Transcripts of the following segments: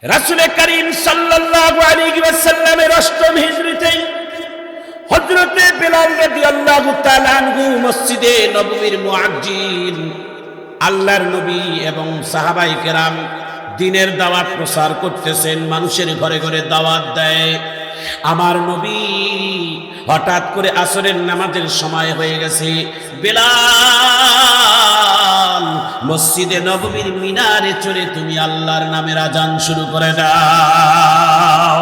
রাসূল করিম সাল্লাল্লাহু আলাইহি ওয়াসাল্লামের অষ্টম হিজরিতে হযরতে বেলাল রাদিয়াল্লাহু তাআলা আনহু মসজিদে নববীর মুআজ্জিন আল্লাহর নবী এবং সাহাবায়ে কেরাম দ্বীনের দাওয়াত প্রচার করতেছেন, মানুষের ঘরে ঘরে দাওয়াত দেয়। আমার নবী হঠাৎ করে আসরের নামাজের সময় হয়ে গেছে, বেলাল মসজিদে নববীর মিনারে চড়ে তুমি আল্লাহর নামের আজান শুরু করে দাও।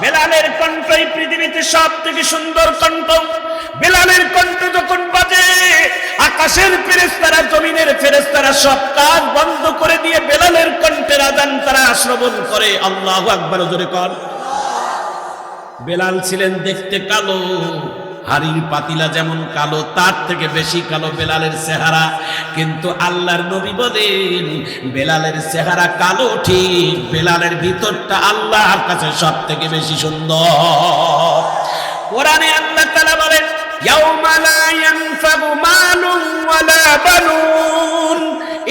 বেলালের কণ্ঠই পৃথিবীতে সব থেকে সুন্দর কণ্ঠ। বেলালের কণ্ঠ যখন বাজে, আকাশের ফেরেশতারা জমিনের ফেরেশতারা সব কাজ বন্ধ করে দিয়ে বেলালের কণ্ঠের আজান তারা শ্রবণ করে। আল্লাহু আকবার জোরে কর। বেলাল ছিলেন দেখতে কালো, হাড়ির পাতিলা যেমন কালো তার থেকে বেশি কালো বেলালের চেহারা। কিন্তু আল্লাহর নবী বলেন বেলালের চেহারা কালো ঠিক, বেলালের ভিতরটা আল্লাহর কাছে সব থেকে বেশি সুন্দর। কোরআনে আল্লাহ তাআলা বলেন ইয়াউমা লা ইয়ানফাউ মালুন ওয়ালা বানুন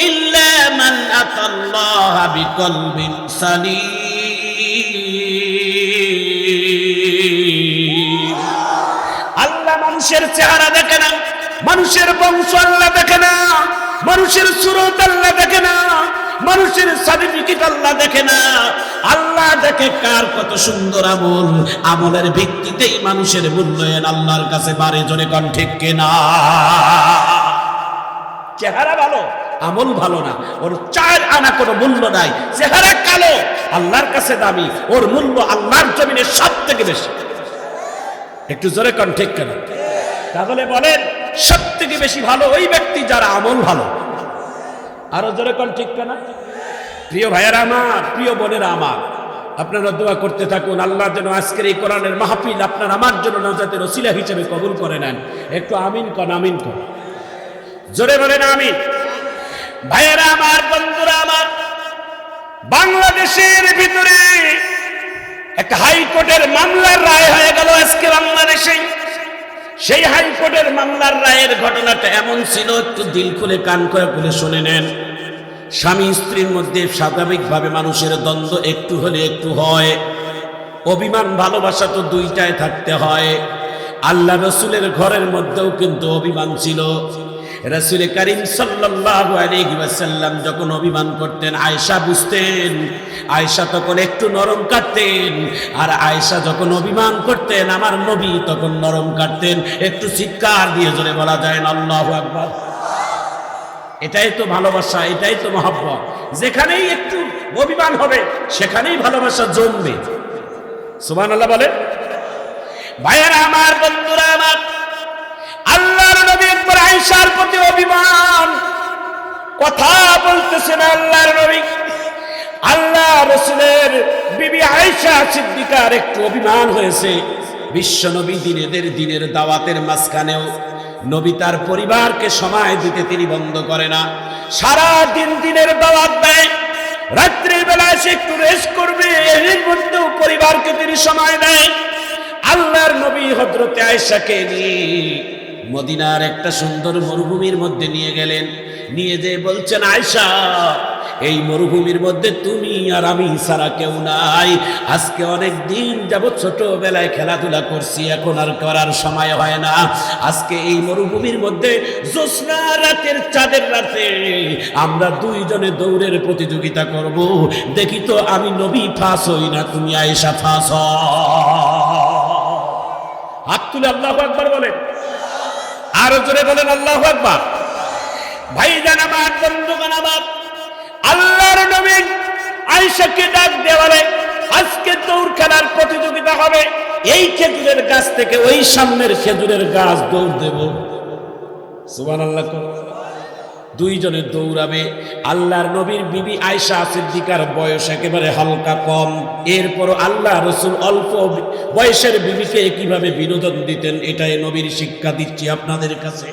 ইল্লা মান আতাল্লাহা বিকলবিন সালিম। আল্লাহ মানুষের চেহারা দেখে না, মানুষের বংশ আল্লাহ দেখে না, মানুষের সুরত আল্লাহ দেখে না, মানুষের সার্টিফিকেট আল্লাহ দেখে না। আল্লাহ দেখে কার কত সুন্দর আমল, আমলের ভিত্তিতেই মানুষের মূল্যায়ন আল্লাহর কাছে বাড়ে। জোরে কোন ঠিক কিনা? চেহারা ভালো, আমল ভালো না, ওর চার আনা কোনো মূল্য নাই। চেহারা কালো, আল্লাহর কাছে দামি, ওর মূল্য আল্লাহর জমিনে সব থেকে বেশি। একটু জোরে কোন ঠিক কিনা? তাহলে বলেন সব থেকে বেশি ভালো ওই ব্যক্তি যার আমল ভালো। আরো জোরে কোন ঠিক কিনা? প্রিয় ভাইয়েরা আমার, প্রিয় বোনেরা আমার, আপনারা দোয়া করতে থাকুন আল্লাহ যেন আজকের এই কোরআনের মাহফিল আপনার আমার জন্য নাজাতের ওসিলা হিসেবে কবুল করে নেন। একটু আমিন কোন, আমিন কোন, জোরে বলেন আমিন। ভাইয়েরা আমার, বন্ধুরা আমার, বাংলাদেশের ভিতরে একটা হাইকোর্টের মামলার রায় হয়ে গেল আজকে বাংলাদেশে। সেই হাইকোর্টের মামলার রায়ের ঘটনাটা এমন ছিল, একটু দিল খুলে কান খুলে শুনে নেন। স্বামী স্ত্রীর মধ্যে স্বাভাবিকভাবে মানুষের দ্বন্দ্ব একটু হলে একটু হয়, অভিমান ভালোবাসা তো দুইটাই থাকতে হয়। আল্লাহ রসুলের ঘরের মধ্যেও কিন্তু অভিমান ছিল। রাসূল করিম সাল্লাল্লাহু আলাইহি ওয়াসাল্লাম যখন অভিমান করতেন আয়েশা বুঝতেন, আয়েশা তখন একটু নরম কাটতেন। আর আয়েশা যখন অভিমান করতেন আমার নবী তখন নরম কাটতেন। একটু চিৎকার দিয়ে জোরে বলা যায় না আল্লাহু আকবার? এটাই তো ভালোবাসা, এটাই তো মহব্বত। যেখানেই একটু অভিমান হবে সেখানেই ভালোবাসা জমবে। সুবহানাল্লাহ বলে। ভাইয়েরা আমার, বন্ধুরা আমার, আল্লাহর নবী একবার আয়েশার প্রতি অভিমান কথা বলতেছেন। আল্লাহর নবী, আল্লাহ রাসূলের বিবি আয়েশা সিদ্দিকার একটু অভিমান হয়েছে। বিশ্ব নবী দিনের দাওয়াতের মাঝখানেও নবী তার পরিবারকে সময় দিতে তিনি বন্ধ করে না। সারা দিন দিনের দাওয়াত দেয়, রাত্রির বেলা এসে একটু রেস্ট করবে, এর মধ্যেও পরিবারকে তিনি সময় দেয়। আল্লাহর নবী হযরতে আয়েশাকে নিয়ে মদিনার একটা সুন্দর মরুভূমির মধ্যে নিয়ে গেলেন। নিয়ে যেয়ে বলছেন আয়েশা, এই মরুভূমির মধ্যে তুমি আর আমি ছাড়া কেউ নাই। আজকে অনেক দিন যাবত ছোটবেলায় খেলাধুলা করছি, এখন আর করার সময় হয় না। আজকে এই মরুভূমির মধ্যে জ্যোৎস্না রাতের চাঁদের রাতে আমরা দুইজনে দৌড়ের প্রতিযোগিতা করব। দেখি তো আমি নবী ফাঁস হই না তুমি আয়েশা ফাঁস হও। হাত তুলে আল্লাহু আকবার বলেন, আরো জোরে বলেন আল্লাহু আকবার। ভাইজান আমার, বন্ধুগণ আমার, আল্লাহর নবী আয়েশাকে ডাক দেওয়ালে আজকে দৌড় খেলার প্রতিযোগিতা হবে। এই খেজুরের গাছ থেকে ওই সামনের খেজুরের গাছ দৌড় দেব। সুবহানাল্লাহ। দুইজনে দৌড়াবে। আল্লাহর নবীর বিবি আয়েশা সিদ্দিকার বয়স একেবারে হালকা কম। এরপর আল্লাহ রাসূল অল্প বয়সের বিবিকে কিভাবে বিনোদন দিতেন এটাই নবীর শিক্ষা দিচ্ছি আপনাদের কাছে।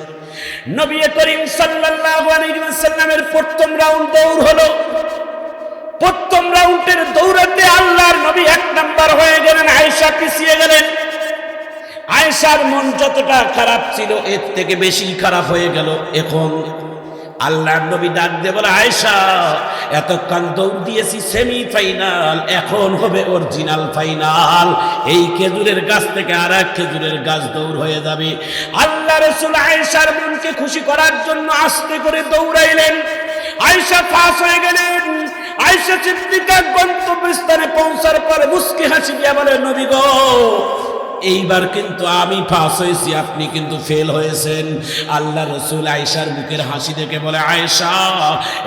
নবী করিম সাল্লাল্লাহু আলাইহি ওয়াসাল্লামের প্রথম রাউন্ড দৌড় হলো। প্রথম রাউন্ডের দৌড়াতে আল্লাহর নবী এক নাম্বার হয়ে গেলেন, আয়েশা পিছিয়ে গেলেন। আয়েশার মন যতটা খারাপ ছিল এর থেকে বেশি খারাপ হয়ে গেল। এখন আল্লাহর নবী ডাক দিয়ে বলে, আয়েশা এতক্ষণ দৌড় দিয়েছি সেমি ফাইনাল, এখন হবে অরিজিনাল ফাইনাল। এই খেজুরের গাছ থেকে আর এক খেজুরের গাছ দৌড় হয়ে যাবে। আল্লাহ রাসূল আয়েশার মনকে খুশি করার জন্য আস্তে করে দৌড়াইলেন। আয়েশা পাস হয়ে গেলেন। আয়েশা সিদ্দিকা গন্তব্যস্থানে পৌঁছার পর মুস্কি হাসি দিয়ে বলে, নবী গো, এইবার কিন্তু আমি পাস হয়েছি, আপনি কিন্তু ফেল হয়েছেন। আল্লাহ রাসূল আয়েশার মুখের হাসি দেখে বলে, আয়েশা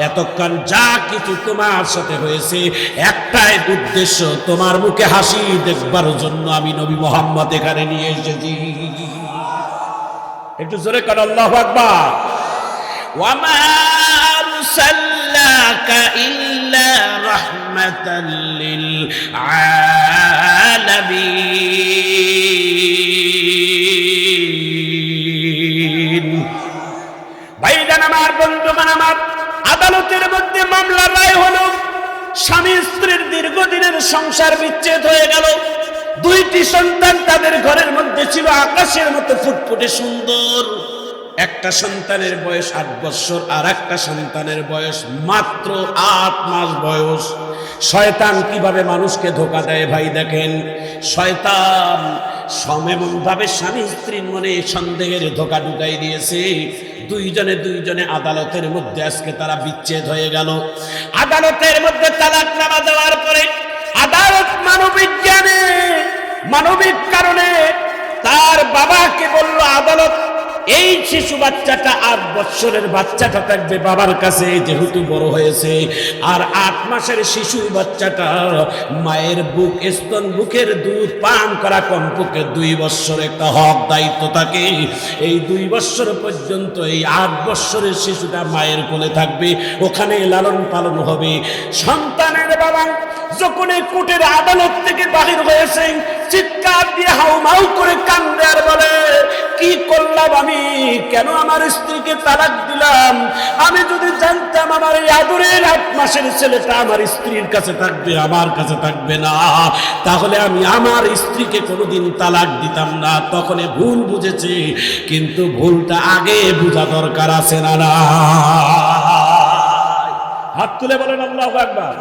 এতক্ষণ যা কিছু তোমার সাথে হয়েছে একটাই উদ্দেশ্য, তোমার মুখে হাসি দেখবার জন্য আমি নবী মুহাম্মদ এখানে নিয়ে এসেছি। একটু জোরে কার আল্লাহু আকবার। ওয়ামা আরসালনাকা ইল্লা রাহমাতাল লিল আলামিন। ভাইজান আমার, বন্ধুগণ আমার, আদালতের মধ্যে মামলার রায় হলো। স্বামী স্ত্রীর দীর্ঘদিনের সংসার বিচ্ছেদ হয়ে গেল। দুইটি সন্তান তাদের ঘরের মধ্যে ছিল, আকাশের মতো ফুটফুটে সুন্দর। একটা সন্তানের বয়স 8 বছর, আর একটা সন্তানের বয়স মাত্র 8 মাস বয়স। শয়তান কিভাবে মানুষকে ধোঁকা দেয় ভাই দেখেন। শয়তান এমন ভাবে স্বামী স্ত্রীর মনে সন্দেহের ধোঁকা ঢুকাই দিয়েছে। দুইজনে আদালতের মধ্যে আজকে তারা বিচ্ছেদ হয়ে গেল। আদালতের মধ্যে তালাকনামা দেওয়ার পরে আদালত মানবিক জ্ঞানে, মানবিক কারণে তার বাবাকে বলল, আদালত এই শিশু বাচ্চাটা 8 বছরের বাচ্চাটা থাকবে বাবার কাছে, যেহেতু বড় হয়েছে। আর 8 মাসের শিশু বাচ্চাটা মায়ের বুক, স্তন বুকের দুধ পান করা কমপক্ষে 2 বছর একটা হক দায়িত্ব থাকে। এই 2 বছর পর্যন্ত এই 8 বছরের শিশুটা মায়ের কোলে থাকবে, ওখানে লালন পালন হবে। সন্তানের বাবা যখন এই কোর্টের আদালত থেকে বাহির হয়েছে, চিৎকার দিয়ে হাউমাউ করে কান্দে আর বলে, কি করলাম আমি? কেন আমার স্ত্রীকে তালাক দিলাম? আমি যদি জানতাম আমার এই আদরের 8 মাসের ছেলেটা আমার স্ত্রীর কাছে থাকবে, আমার কাছে থাকবে না, তাহলে আমি আমার স্ত্রীকে কোনোদিন তালাক দিতাম না। তখন ভুল বুঝেছে, কিন্তু ভুলটা আগে বোঝা দরকার আছে না? হাত তুলে বলেন আল্লাহু আকবার।